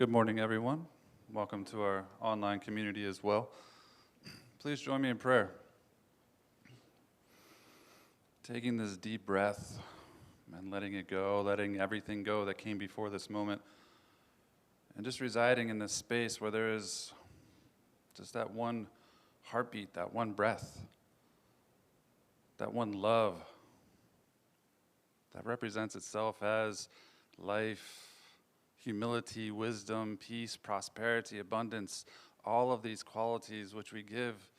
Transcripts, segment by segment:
Good morning, everyone. Welcome to our online community as well. Please join me in prayer. Taking this deep breath and letting it go, letting everything go that came before this moment, and just residing in this space where there is just that one heartbeat, that one breath, that one love that represents itself as life, humility, wisdom, peace, prosperity, abundance, all of these qualities which we give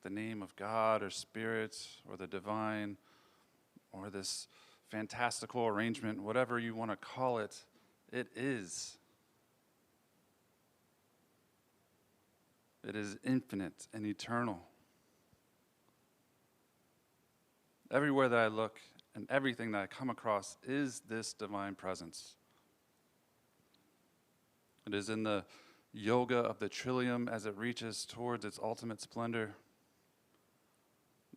the name of God or Spirit or the divine or this fantastical arrangement, whatever you want to call it, it is. It is infinite and eternal. Everywhere that I look and everything that I come across is this divine presence. It is in the yoga of the trillium as it reaches towards its ultimate splendor.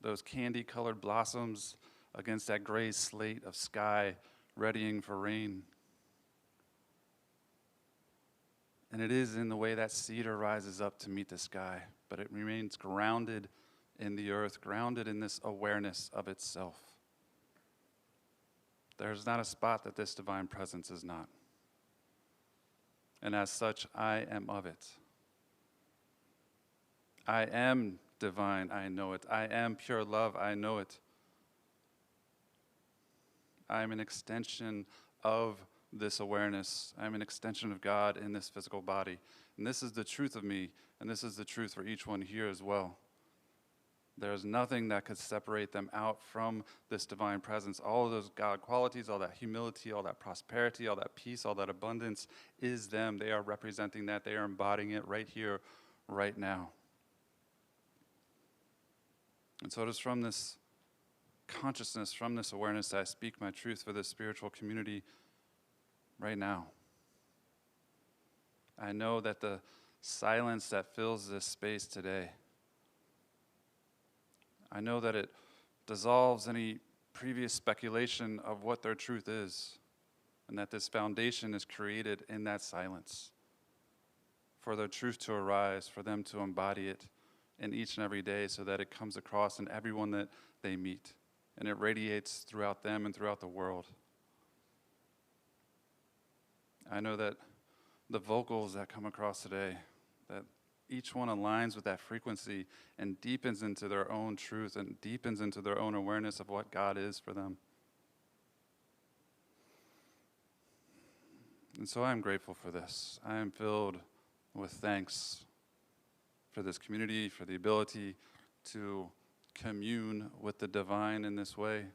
Those candy-colored blossoms against that gray slate of sky readying for rain. And it is in the way that cedar rises up to meet the sky, but it remains grounded in the earth, grounded in this awareness of itself. There's not a spot that this divine presence is not. And as such, I am of it. I am divine, I know it. I am pure love, I know it. I am an extension of this awareness. I am an extension of God in this physical body. And this is the truth of me, and this is the truth for each one here as well. There is nothing that could separate them out from this divine presence. All of those God qualities, all that humility, all that prosperity, all that peace, all that abundance is them. They are representing that. They are embodying it right here, right now. And so it is from this consciousness, from this awareness, that I speak my truth for this spiritual community right now. I know that the silence that fills this space today, I know that it dissolves any previous speculation of what their truth is, and that this foundation is created in that silence for their truth to arise, for them to embody it in each and every day so that it comes across in everyone that they meet, and it radiates throughout them and throughout the world. I know that the vocals that come across today, that each one aligns with that frequency and deepens into their own truth and deepens into their own awareness of what God is for them. And so I am grateful for this. I am filled with thanks for this community, for the ability to commune with the divine in this way.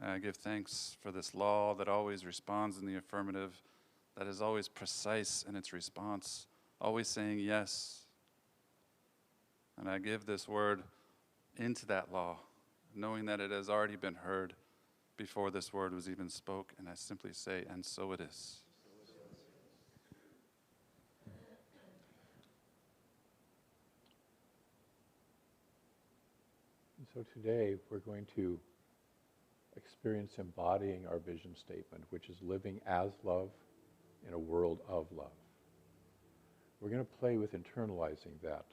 I give thanks for this law that always responds in the affirmative, that is always precise in its response, always saying yes. And I give this word into that law, knowing that it has already been heard before this word was even spoke, and I simply say, and so it is. And so today we're going to experience embodying our vision statement, which is living as love in a world of love. We're going to play with internalizing that,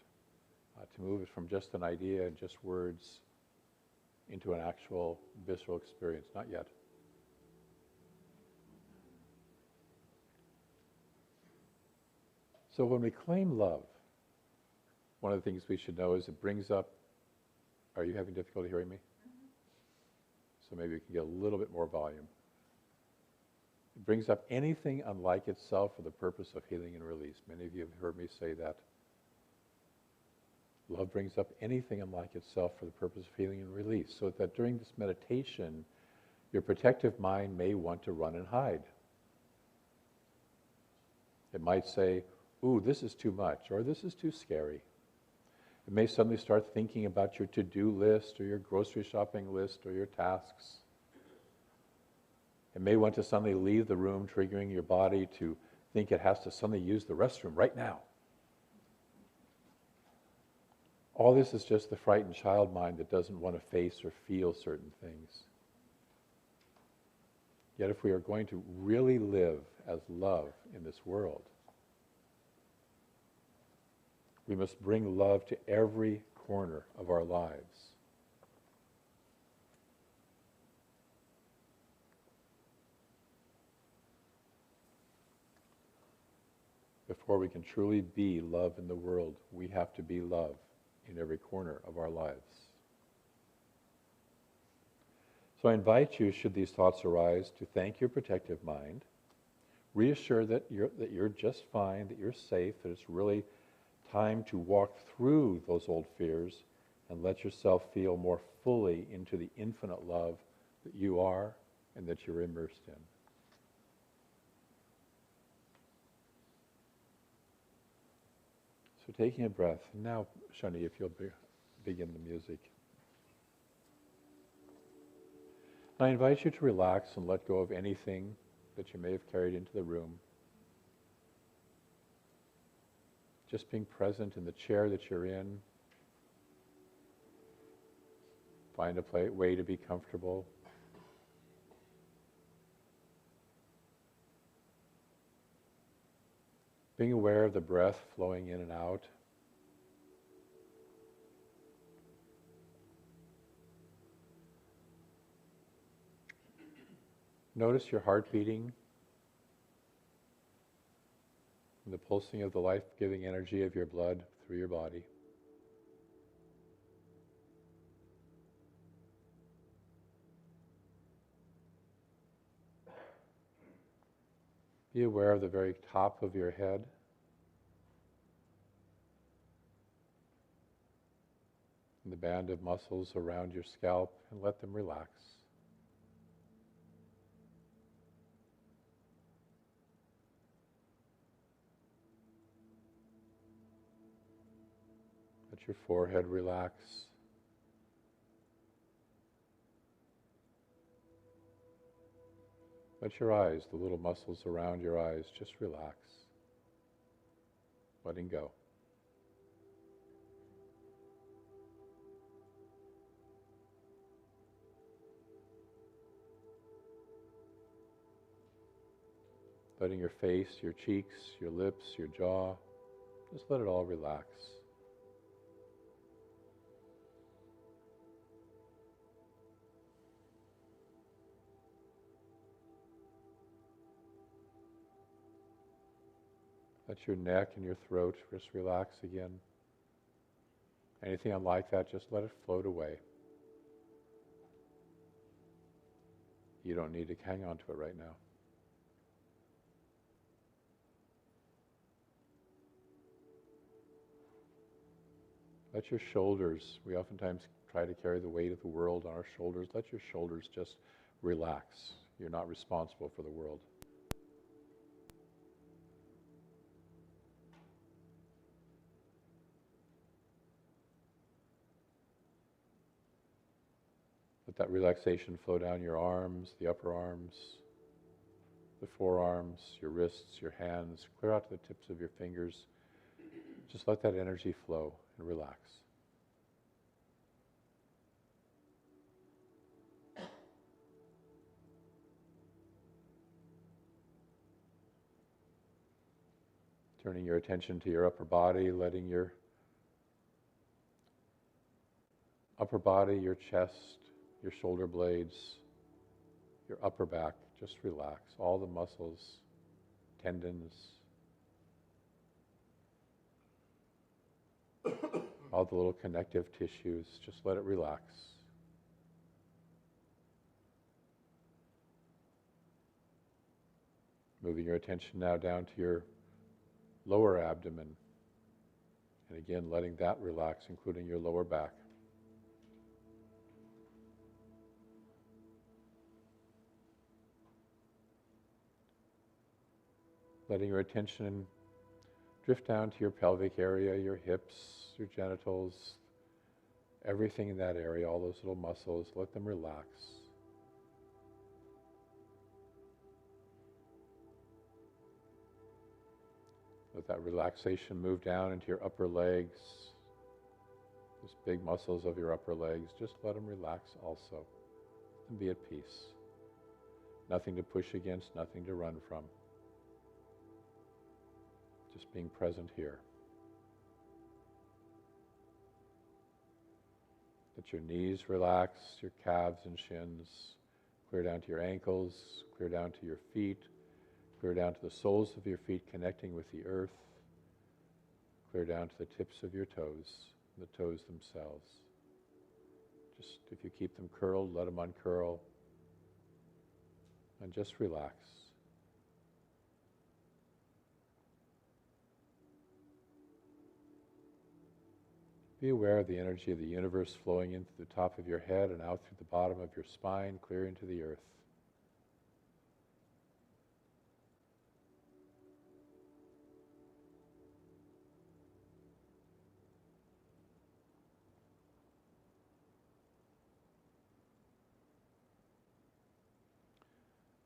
to move it from just an idea and just words into an actual visceral experience. Not yet. So when we claim love, one of the things we should know is it brings up, are you having difficulty hearing me? So maybe we can get a little bit more volume. It brings up anything unlike itself for the purpose of healing and release. Many of you have heard me say that. Love brings up anything unlike itself for the purpose of healing and release, so that during this meditation, your protective mind may want to run and hide. It might say, ooh, this is too much, or this is too scary. It may suddenly start thinking about your to-do list, or your grocery shopping list, or your tasks. It may want to suddenly leave the room, triggering your body to think it has to suddenly use the restroom right now. All this is just the frightened child mind that doesn't want to face or feel certain things. Yet if we are going to really live as love in this world. We must bring love to every corner of our lives. Before we can truly be love in the world, we have to be love in every corner of our lives. So I invite you, should these thoughts arise, to thank your protective mind, reassure that you're just fine, that you're safe, that it's really time to walk through those old fears and let yourself feel more fully into the infinite love that you are and that you're immersed in. So taking a breath. Now, Shani, if you'll begin the music. I invite you to relax and let go of anything that you may have carried into the room. Just being present in the chair that you're in. Find a way to be comfortable. Being aware of the breath flowing in and out. Notice your heart beating, and the pulsing of the life-giving energy of your blood through your body. Be aware of the very top of your head. And the band of muscles around your scalp, and let them relax. Let your forehead relax. Let your eyes, the little muscles around your eyes, just relax. Letting go. Letting your face, your cheeks, your lips, your jaw, just let it all relax. Let your neck and your throat just relax again. Anything unlike that, just let it float away. You don't need to hang on to it right now. Let your shoulders, we oftentimes try to carry the weight of the world on our shoulders. Let your shoulders just relax. You're not responsible for the world. Let that relaxation flow down your arms, the upper arms, the forearms, your wrists, your hands. Clear out to the tips of your fingers. Just let that energy flow and relax. Turning your attention to your upper body, letting your upper body, your chest, your shoulder blades, your upper back, just relax. All the muscles, tendons, all the little connective tissues, just let it relax. Moving your attention now down to your lower abdomen. And again, letting that relax, including your lower back. Letting your attention drift down to your pelvic area, your hips, your genitals, everything in that area, all those little muscles, let them relax. Let that relaxation move down into your upper legs, those big muscles of your upper legs, just let them relax also and be at peace. Nothing to push against, nothing to run from. just being present here. Let your knees relax, your calves and shins, clear down to your ankles, clear down to your feet, clear down to the soles of your feet connecting with the earth, clear down to the tips of your toes, the toes themselves. Just if you keep them curled, let them uncurl, and just relax. Be aware of the energy of the universe flowing in through the top of your head and out through the bottom of your spine, clear into the earth.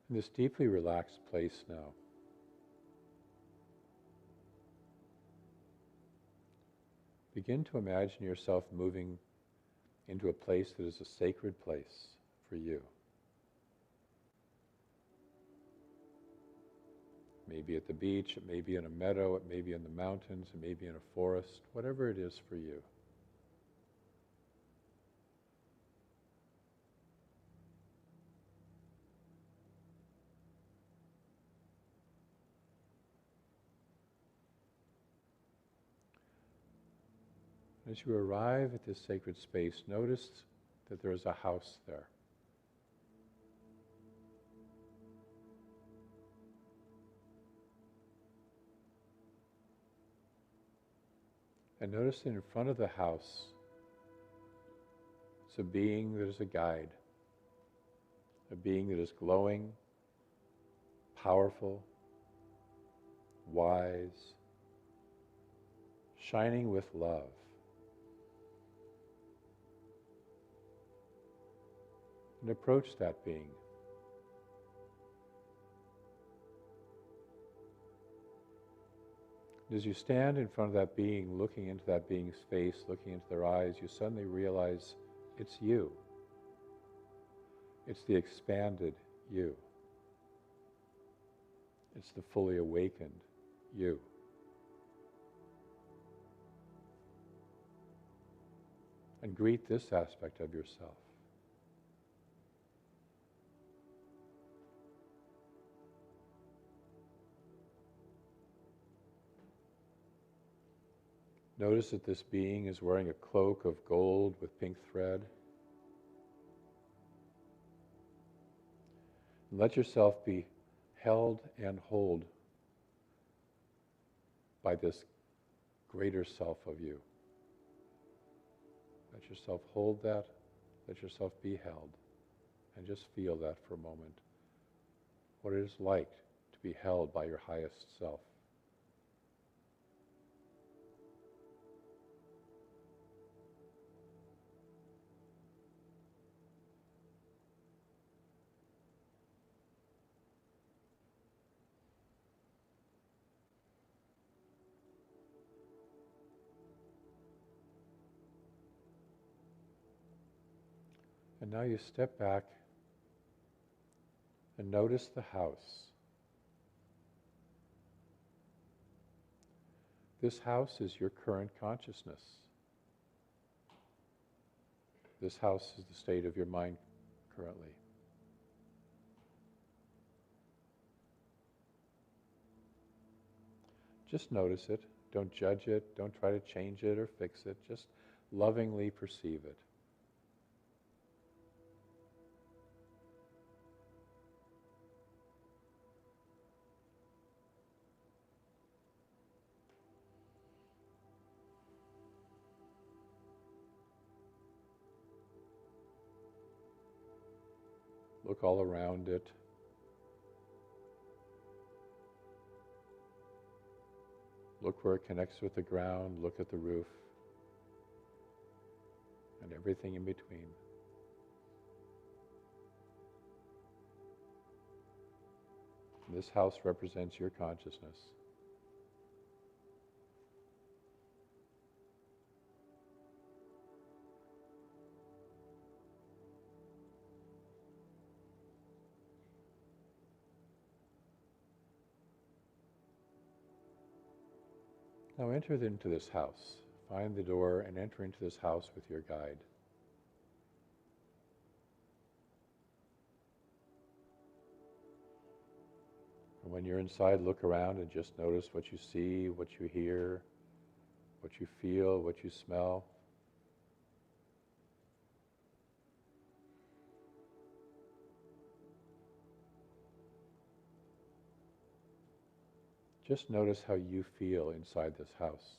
In this deeply relaxed place now, begin to imagine yourself moving into a place that is a sacred place for you. It may be at the beach, it may be in a meadow, it may be in the mountains, it may be in a forest, whatever it is for you. As you arrive at this sacred space, notice that there is a house there. And notice that in front of the house, it's a being that is a guide, a being that is glowing, powerful, wise, shining with love. And approach that being. As you stand in front of that being, looking into that being's face, looking into their eyes, you suddenly realize it's you. It's the expanded you. It's the fully awakened you. And greet this aspect of yourself. Notice that this being is wearing a cloak of gold with pink thread. And let yourself be held and hold by this greater self of you. Let yourself hold that, let yourself be held, and just feel that for a moment. What it is like to be held by your highest self. And now you step back and notice the house. This house is your current consciousness. This house is the state of your mind currently. Just notice it. Don't judge it. Don't try to change it or fix it. Just lovingly perceive it. Look all around it. Look where it connects with the ground. Look at the roof. And everything in between. This house represents your consciousness. Now enter into this house. Find the door and enter into this house with your guide. And when you're inside, look around and just notice what you see, what you hear, what you feel, what you smell. Just notice how you feel inside this house.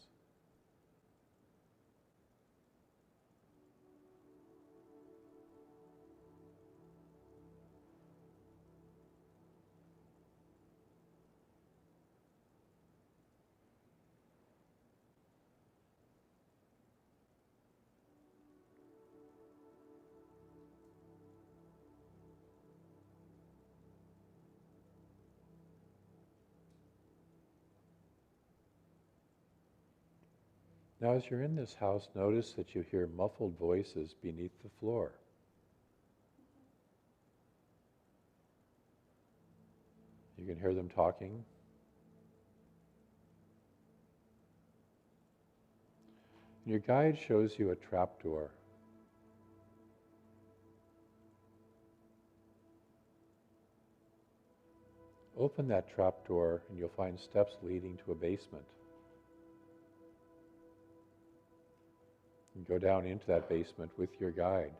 Now as you're in this house, notice that you hear muffled voices beneath the floor. You can hear them talking. And your guide shows you a trapdoor. Open that trapdoor and you'll find steps leading to a basement. And go down into that basement with your guide.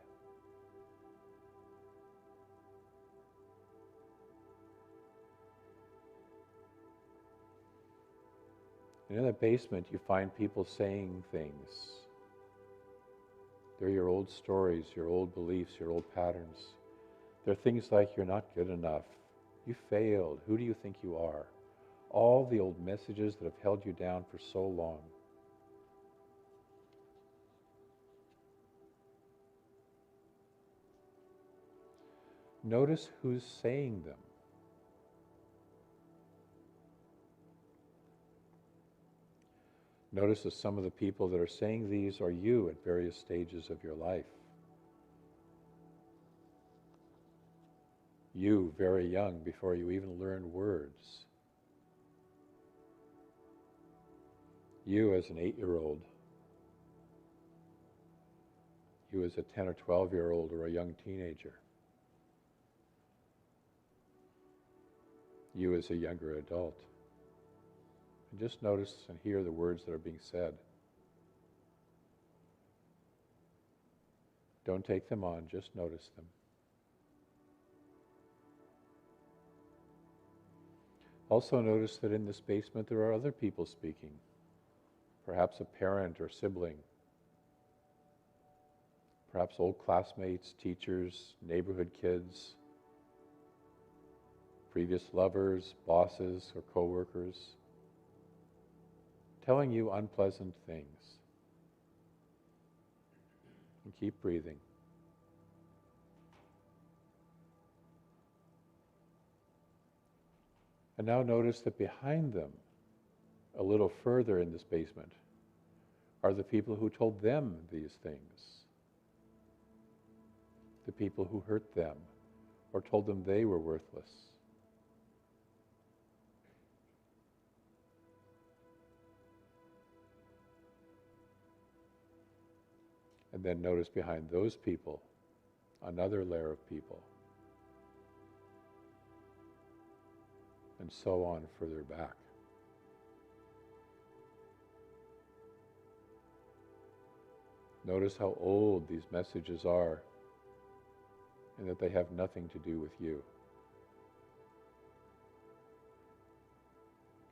And in the basement you find people saying things. They're your old stories, your old beliefs, your old patterns. They're things like, you're not good enough, you failed, who do you think you are? All the old messages that have held you down for so long. Notice who's saying them. Notice that some of the people that are saying these are you at various stages of your life. You, very young, before you even learned words. You as an 8-year-old. You as a 10 or 12-year-old or a young teenager. You as a younger adult. And just notice and hear the words that are being said. Don't take them on, just notice them. Also notice that in this basement there are other people speaking. Perhaps a parent or sibling. Perhaps old classmates, teachers, neighborhood kids, previous lovers, bosses, or co-workers, telling you unpleasant things. And keep breathing. And now notice that behind them, a little further in this basement, are the people who told them these things. The people who hurt them or told them they were worthless. And then notice behind those people, another layer of people. And so on further back. Notice how old these messages are and that they have nothing to do with you.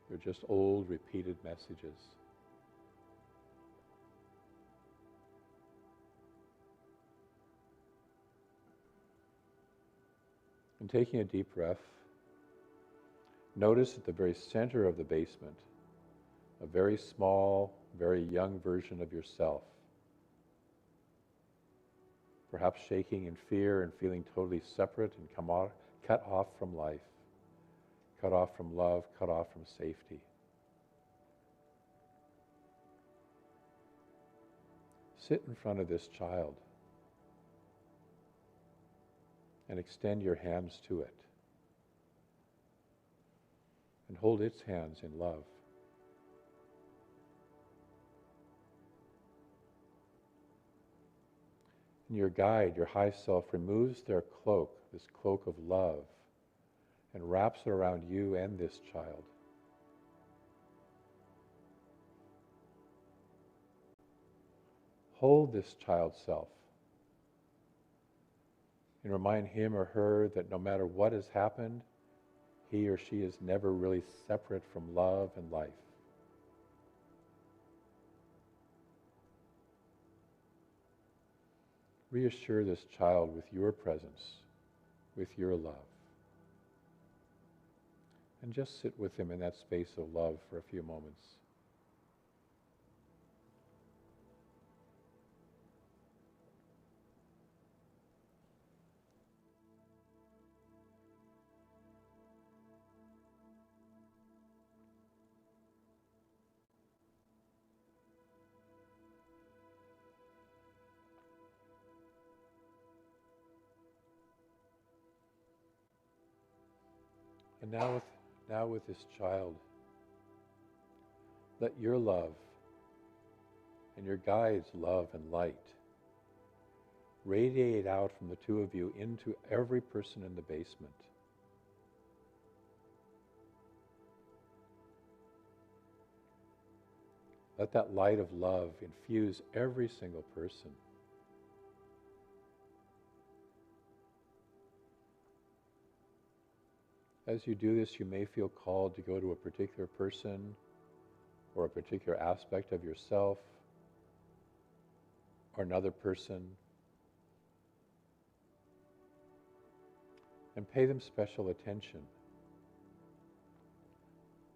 They're just old, repeated messages. And taking a deep breath, notice at the very center of the basement, a very small, very young version of yourself. Perhaps shaking in fear and feeling totally separate and cut off from life, cut off from love, cut off from safety. Sit in front of this child and extend your hands to it. And hold its hands in love. And your guide, your high self, removes their cloak, this cloak of love, and wraps it around you and this child. Hold this child self and remind him or her that no matter what has happened, he or she is never really separate from love and life. Reassure this child with your presence, with your love. And just sit with him in that space of love for a few moments. And now with this child, let your love and your guide's love and light radiate out from the two of you into every person in the basement. Let that light of love infuse every single person. As you do this, you may feel called to go to a particular person or a particular aspect of yourself or another person and pay them special attention,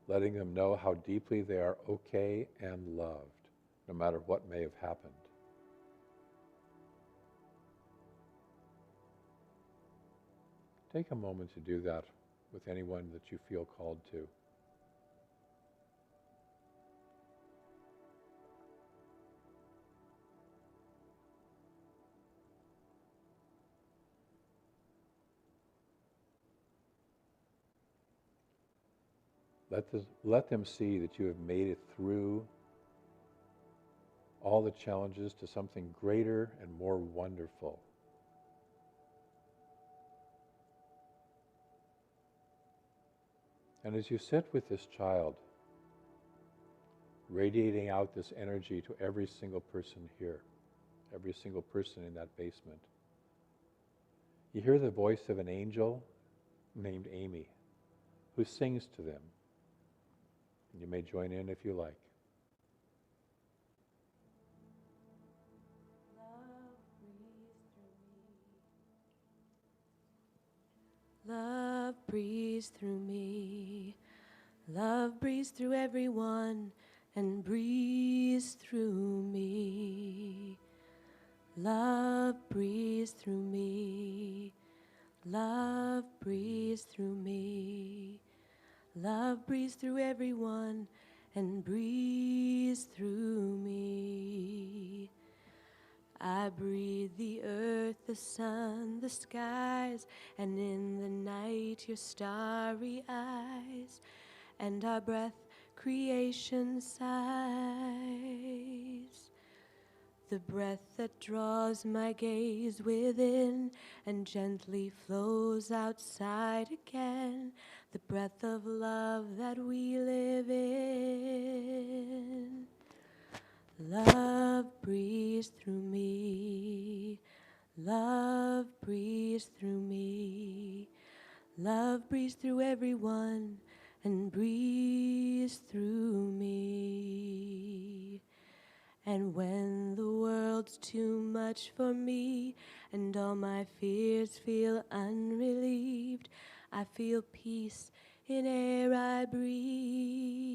letting them know how deeply they are okay and loved, no matter what may have happened. Take a moment to do that with anyone that you feel called to. Let them see that you have made it through all the challenges to something greater and more wonderful. And as you sit with this child, radiating out this energy to every single person here, every single person in that basement, you hear the voice of an angel named Amy who sings to them. And you may join in if you like. Love breathes through me. Love breathes through everyone and breathes through me. Love breathes through me. Love breathes through me. Love breathes through everyone and breathes through me. I breathe the earth, the sun, the skies, and in the night your starry eyes, and our breath creation sighs. The breath that draws my gaze within and gently flows outside again, the breath of love that we live in. Love breathes through me. Love breathes through me. Love breathes through everyone and breathes through me. And when the world's too much for me and all my fears feel unrelieved, I feel peace in air I breathe.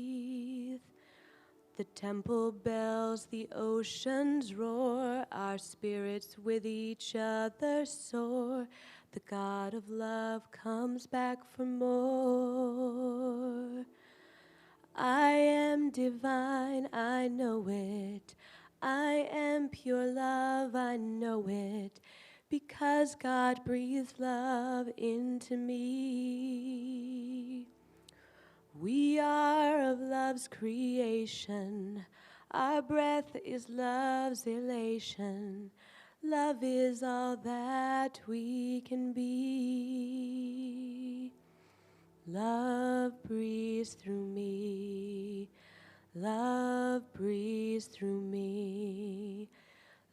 The temple bells, the oceans roar, our spirits with each other soar. The God of love comes back for more. I am divine, I know it. I am pure love, I know it. Because God breathed love into me. We are of love's creation. Our breath is love's elation. Love is all that we can be. Love breathes through me. Love breathes through me.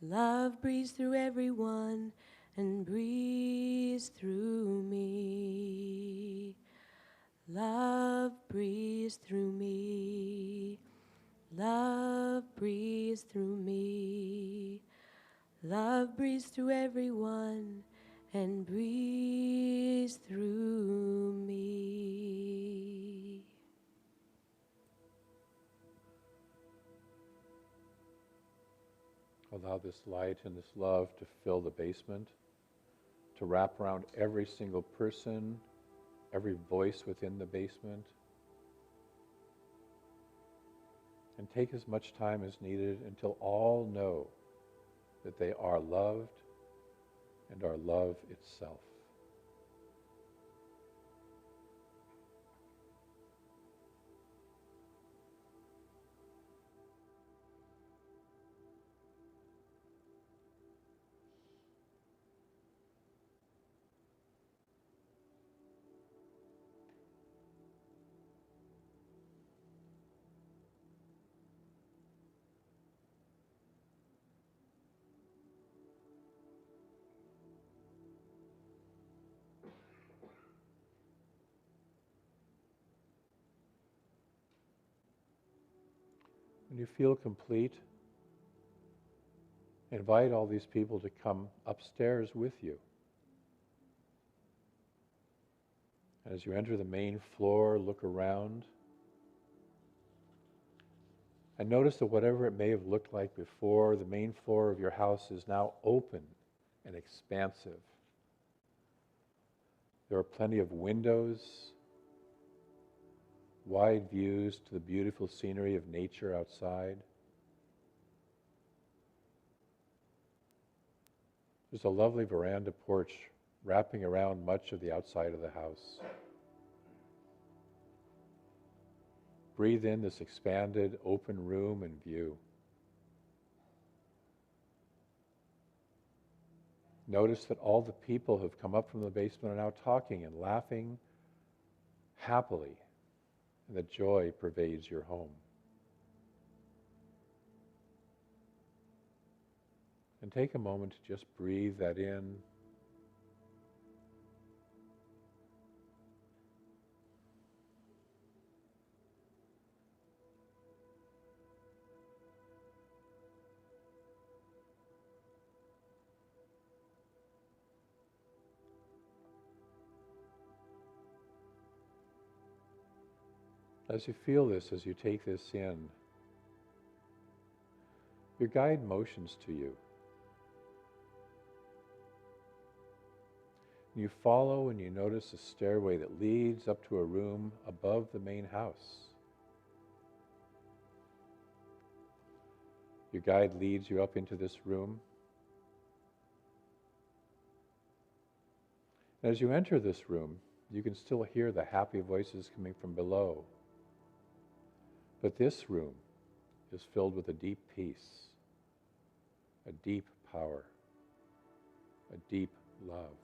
Love breathes through everyone and breathes through me. Love breathes through me. Love breathes through me. Love breathes through everyone and breathes through me. Allow this light and this love to fill the basement, to wrap around every single person, every voice within the basement, and take as much time as needed until all know that they are loved and are love itself. When you feel complete, invite all these people to come upstairs with you. As you enter the main floor, look around and notice that whatever it may have looked like before, the main floor of your house is now open and expansive. There are plenty of windows, wide views to the beautiful scenery of nature outside. There's a lovely veranda porch wrapping around much of the outside of the house. Breathe in this expanded, open room and view. Notice that all the people who have come up from the basement are now talking and laughing happily, and that joy pervades your home. And take a moment to just breathe that in. As you feel this, as you take this in, your guide motions to you. You follow and you notice a stairway that leads up to a room above the main house. Your guide leads you up into this room. And as you enter this room, you can still hear the happy voices coming from below. But this room is filled with a deep peace, a deep power, a deep love.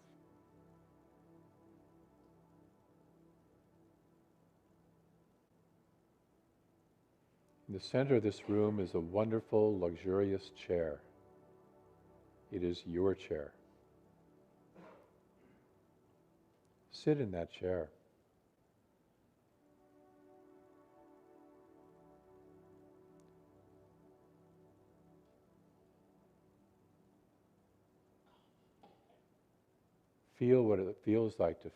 In the center of this room is a wonderful, luxurious chair. It is your chair. Sit in that chair. Feel what it feels like to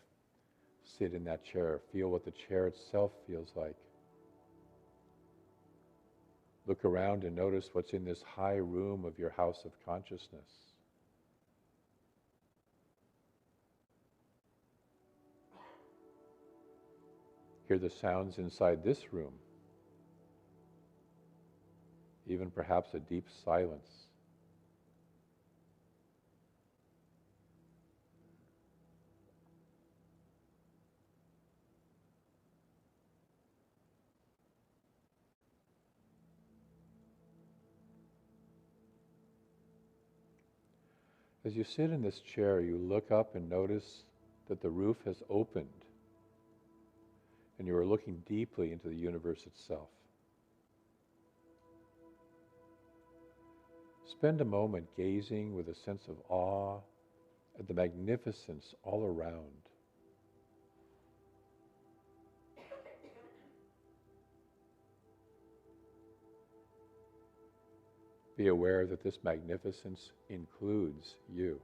sit in that chair. Feel what the chair itself feels like. Look around and notice what's in this high room of your house of consciousness. Hear the sounds inside this room. Even perhaps a deep silence. As you sit in this chair, you look up and notice that the roof has opened and you are looking deeply into the universe itself. Spend a moment gazing with a sense of awe at the magnificence all around. Be aware that this magnificence includes you.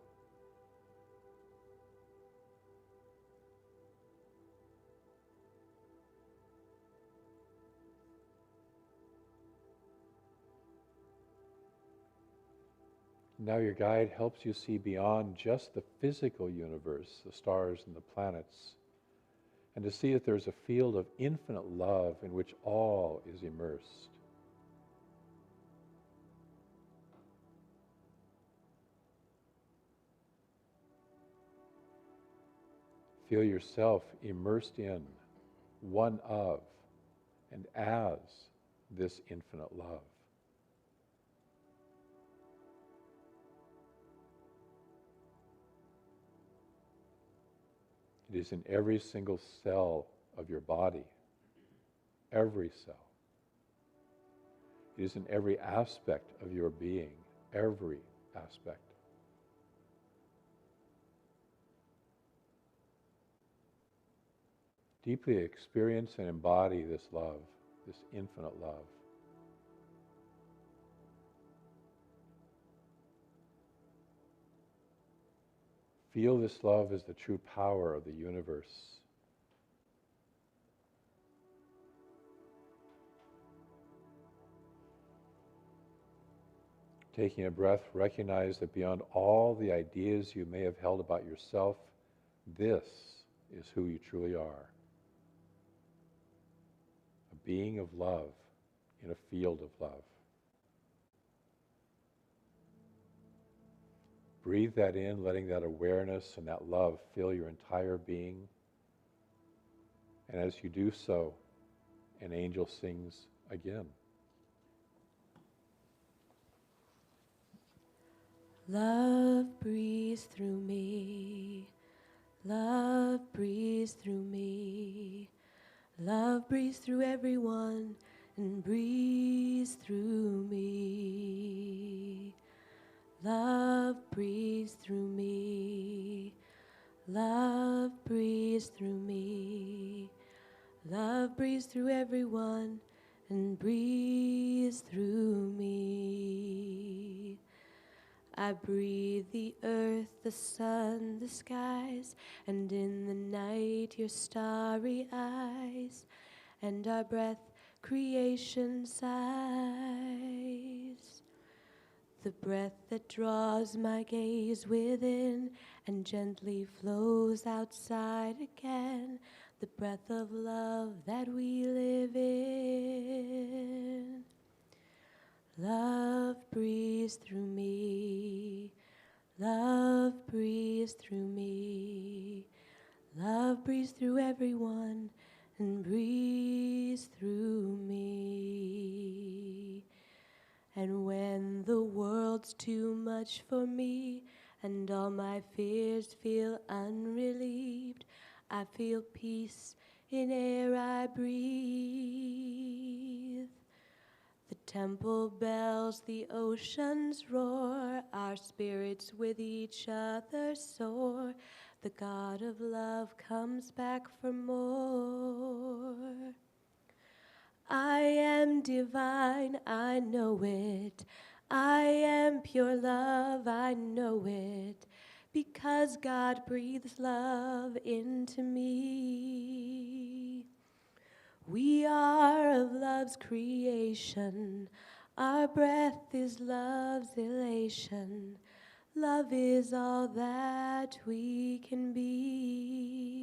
Now your guide helps you see beyond just the physical universe, the stars and the planets, and to see that there's a field of infinite love in which all is immersed. Feel yourself immersed in, one of, and as this infinite love. It is in every single cell of your body, every cell. It is in every aspect of your being, every aspect. Deeply experience and embody this love, this infinite love. Feel this love as the true power of the universe. Taking a breath, recognize that beyond all the ideas you may have held about yourself, this is who you truly are. A being of love in a field of love. Breathe that in, letting that awareness and that love fill your entire being. And as you do so, an angel sings again. Love breathes through me. Love breathes through me. Love breathes through everyone and breathes through me. Love breathes through me. Love breathes through me. Love breathes through everyone and breathes through me. I breathe the earth, the sun, the skies, and in the night your starry eyes, and our breath creation sighs. The breath that draws my gaze within and gently flows outside again, the breath of love that we live in. Love breathes through me. Love breathes through me. Love breathes through everyone and breathes through me. And when the world's too much for me and all my fears feel unrelieved, I feel peace in air I breathe. The temple bells, the oceans roar, our spirits with each other soar. The God of love comes back for more. I am divine, I know it. I am pure love, I know it. Because God breathes love into me. We are of love's creation. Our breath is love's elation. Love is all that we can be.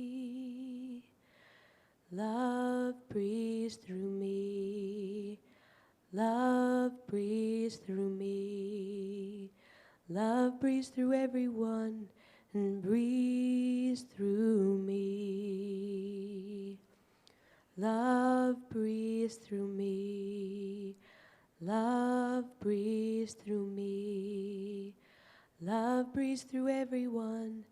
Love breathes through me. Love breathes through me. Love breathes through everyone and breathes through me. Love breathes through me. Love breathes through me. Love breathes through everyone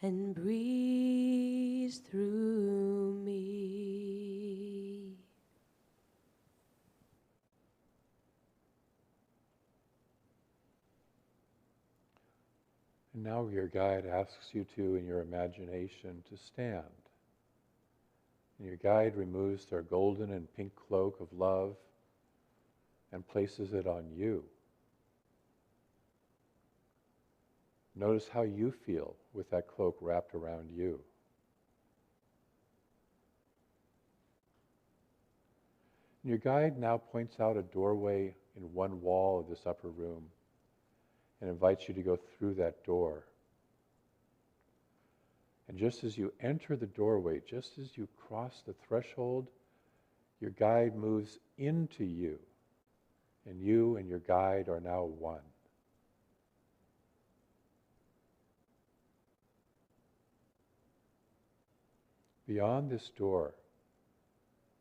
and breathes through me. And now your guide asks you to, in your imagination, to stand. And your guide removes their golden and pink cloak of love and places it on you. Notice how you feel with that cloak wrapped around you. And your guide now points out a doorway in one wall of this upper room and invites you to go through that door. And just as you enter the doorway, just as you cross the threshold, your guide moves into you, and you and your guide are now one. Beyond this door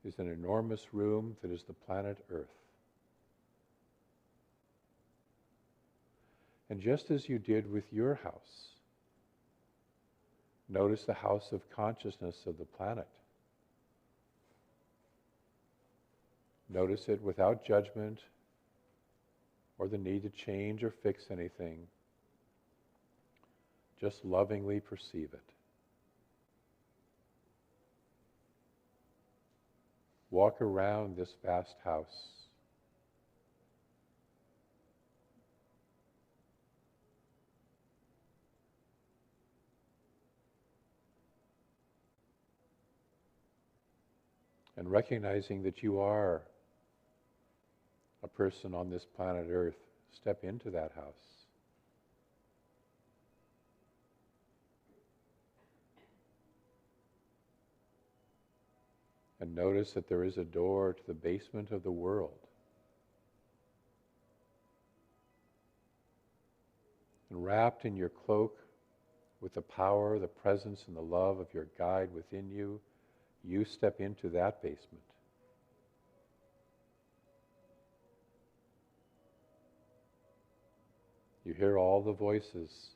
is an enormous room that is the planet Earth. And just as you did with your house, notice the house of consciousness of the planet. Notice it without judgment or the need to change or fix anything. Just lovingly perceive it. Walk around this vast house. And recognizing that you are a person on this planet Earth, step into that house. And notice that there is a door to the basement of the world. And wrapped in your cloak with the power, the presence, and the love of your guide within you, you step into that basement. You hear all the voices,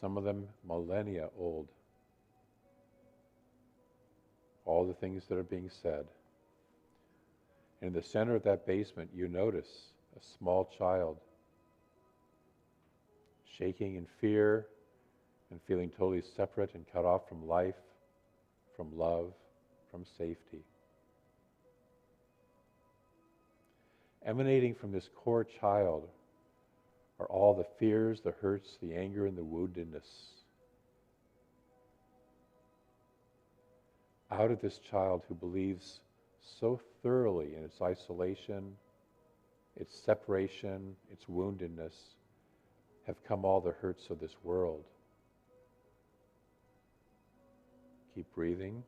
some of them millennia old. All the things that are being said. In the center of that basement, you notice a small child shaking in fear and feeling totally separate and cut off from life, from love, from safety. Emanating from this core child are all the fears, the hurts, the anger, and the woundedness. Out of this child who believes so thoroughly in its isolation, its separation, its woundedness, have come all the hurts of this world. Keep breathing.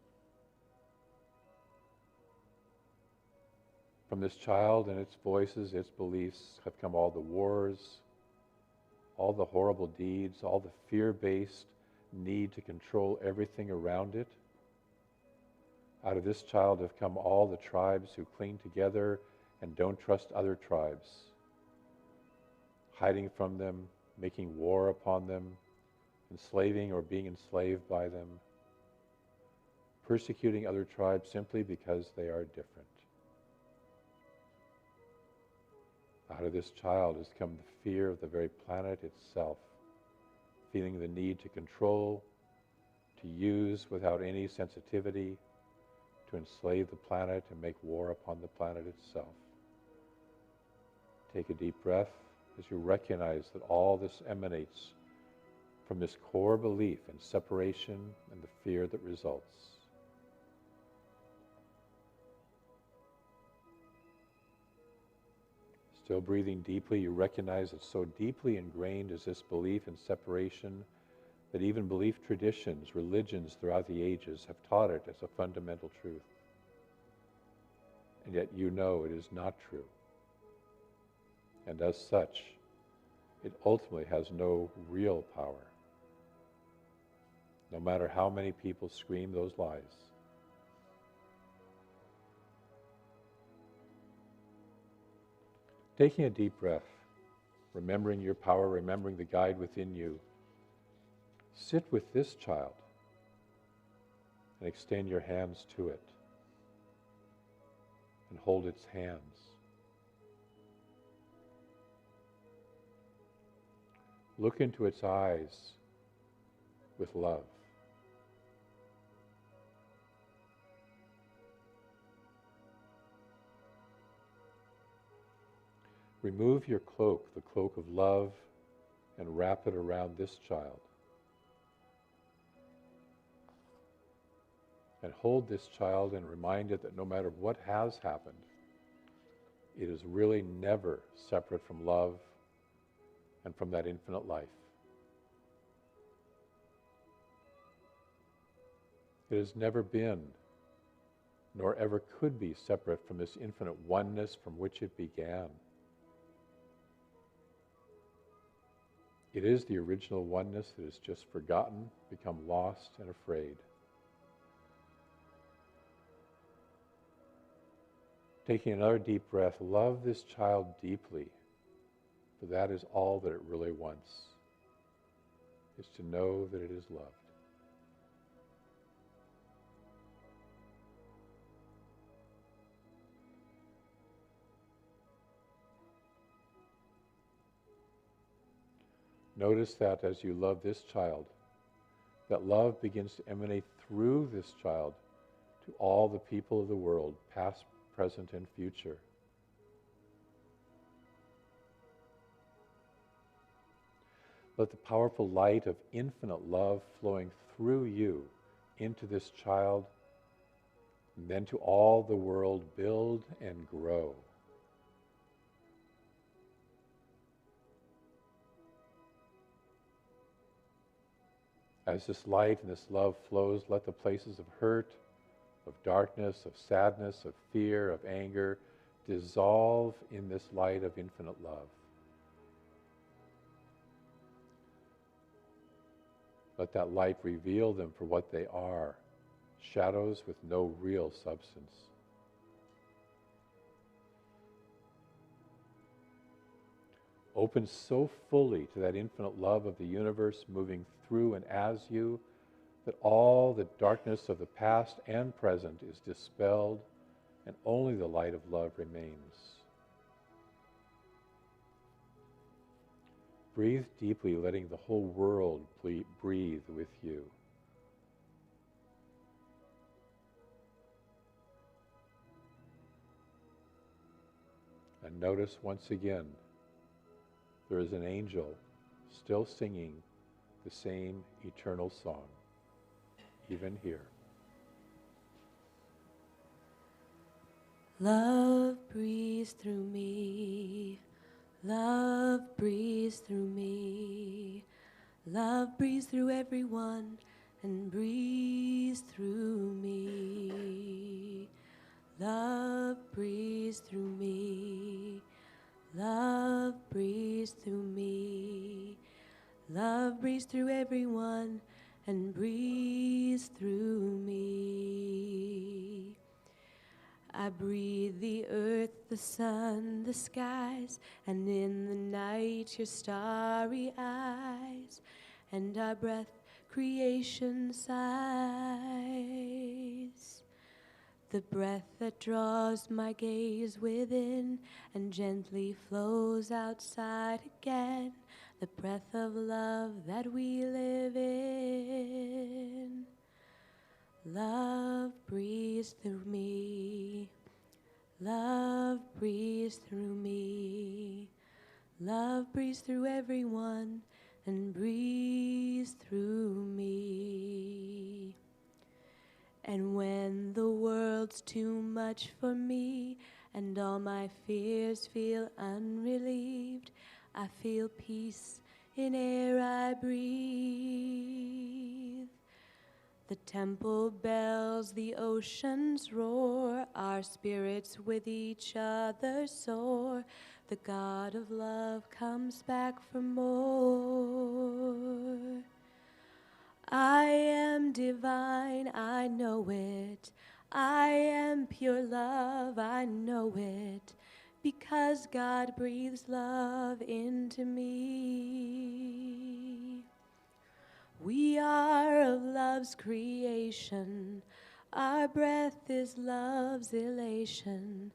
From this child and its voices, its beliefs, have come all the wars, all the horrible deeds, all the fear-based need to control everything around it. Out of this child have come all the tribes who cling together and don't trust other tribes, hiding from them, making war upon them, enslaving or being enslaved by them, persecuting other tribes simply because they are different. Out of this child has come the fear of the very planet itself, feeling the need to control, to use without any sensitivity, to enslave the planet and make war upon the planet itself. Take a deep breath as you recognize that all this emanates from this core belief in separation and the fear that results. Still breathing deeply, you recognize that so deeply ingrained is this belief in separation that even belief traditions, religions throughout the ages have taught it as a fundamental truth. And yet you know it is not true. And as such, it ultimately has no real power. No matter how many people scream those lies. Taking a deep breath, remembering your power, remembering the guide within you. Sit with this child and extend your hands to it and hold its hands. Look into its eyes with love. Remove your cloak, the cloak of love, and wrap it around this child. And hold this child and remind it that no matter what has happened, it is really never separate from love and from that infinite life. It has never been, nor ever could be, separate from this infinite oneness from which it began. It is the original oneness that is just forgotten, become lost and afraid. Taking another deep breath, love this child deeply, for that is all that it really wants, is to know that it is loved. Notice that as you love this child, that love begins to emanate through this child to all the people of the world, past, present, and future. Let the powerful light of infinite love flowing through you into this child, and then to all the world, build and grow. As this light and this love flows, let the places of hurt, of darkness, of sadness, of fear, of anger dissolve in this light of infinite love. Let that light reveal them for what they are, shadows with no real substance. Open so fully to that infinite love of the universe moving through and as you, that all the darkness of the past and present is dispelled and only the light of love remains. Breathe deeply, letting the whole world breathe with you. And notice once again, there is an angel still singing the same eternal song, even here. Love breathes through me. Love breathes through me. Love breathes through everyone and breathes through me. Love breathes through me. Love breathes through me. Love breathes through everyone and breathes through me. I breathe the earth, the sun, the skies, and in the night your starry eyes, and our breath creation sighs. The breath that draws my gaze within and gently flows outside again, the breath of love that we live in. Love breathes through me. Love breathes through me. Love breathes through everyone and breathes through me. And when the world's too much for me and all my fears feel unrelieved, I feel peace in air I breathe. The temple bells, the oceans roar, our spirits with each other soar. The God of love comes back for more. I am divine, I know it. I am pure love, I know it. because God breathes love into me. We are of love's creation. Our breath is love's elation.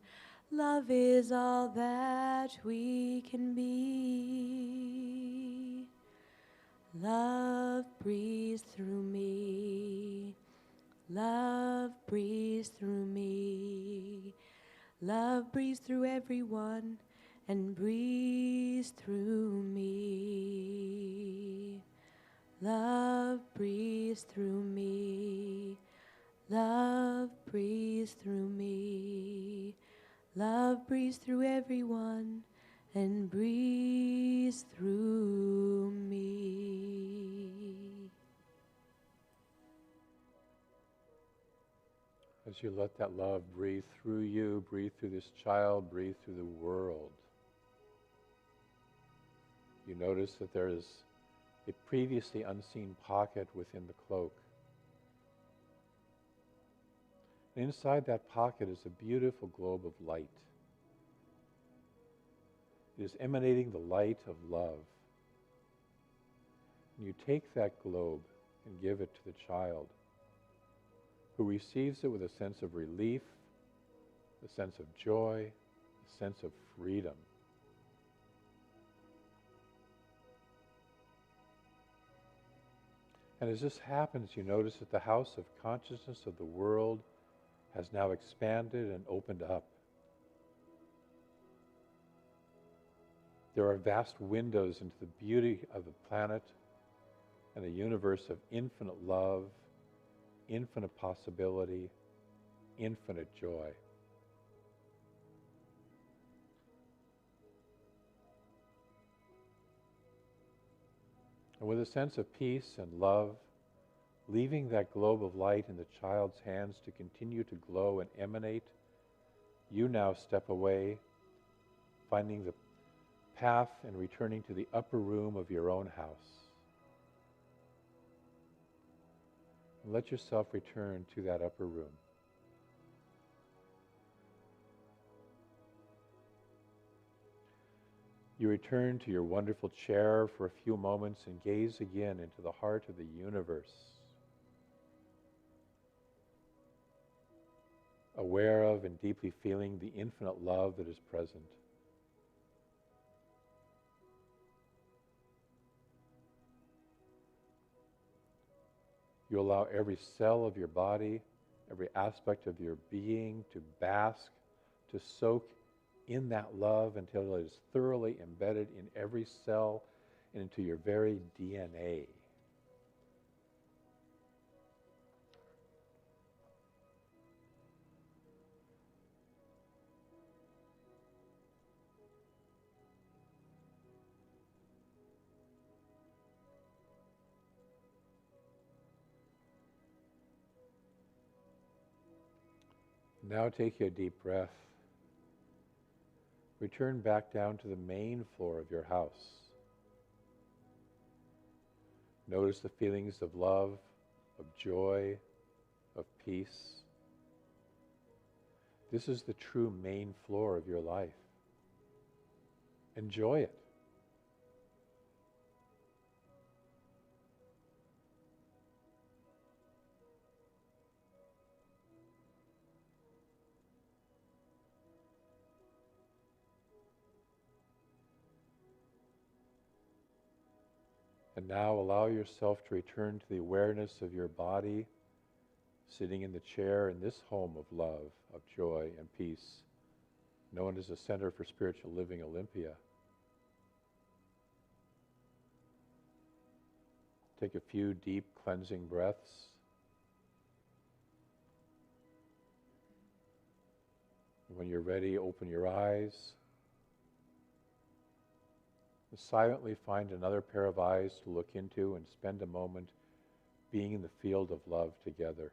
Love is all that we can be. Love breathes through me. Love breathes through me. Love breathes through everyone and breathes through me. Love breathes through me. Love breathes through me. Love breathes through everyone and breathes through me. As you let that love breathe through you, breathe through this child, breathe through the world, you notice that there is a previously unseen pocket within the cloak. And inside that pocket is a beautiful globe of light. It is emanating the light of love. And you take that globe and give it to the child, who receives it with a sense of relief, a sense of joy, a sense of freedom. And as this happens, you notice that the house of consciousness of the world has now expanded and opened up. There are vast windows into the beauty of the planet and a universe of infinite love, infinite possibility, infinite joy. And with a sense of peace and love, leaving that globe of light in the child's hands to continue to glow and emanate, you now step away, finding the path and returning to the upper room of your own house. And let yourself return to that upper room. You return to your wonderful chair for a few moments and gaze again into the heart of the universe, aware of and deeply feeling the infinite love that is present. You allow every cell of your body, every aspect of your being to bask, to soak in that love until it is thoroughly embedded in every cell and into your very DNA. Now take a deep breath. Return back down to the main floor of your house. Notice the feelings of love, of joy, of peace. This is the true main floor of your life. Enjoy it. And now allow yourself to return to the awareness of your body, sitting in the chair in this home of love, of joy and peace, known as the Center for Spiritual Living, Olympia. Take a few deep cleansing breaths. When you're ready, open your eyes. Silently find another pair of eyes to look into and spend a moment being in the field of love together.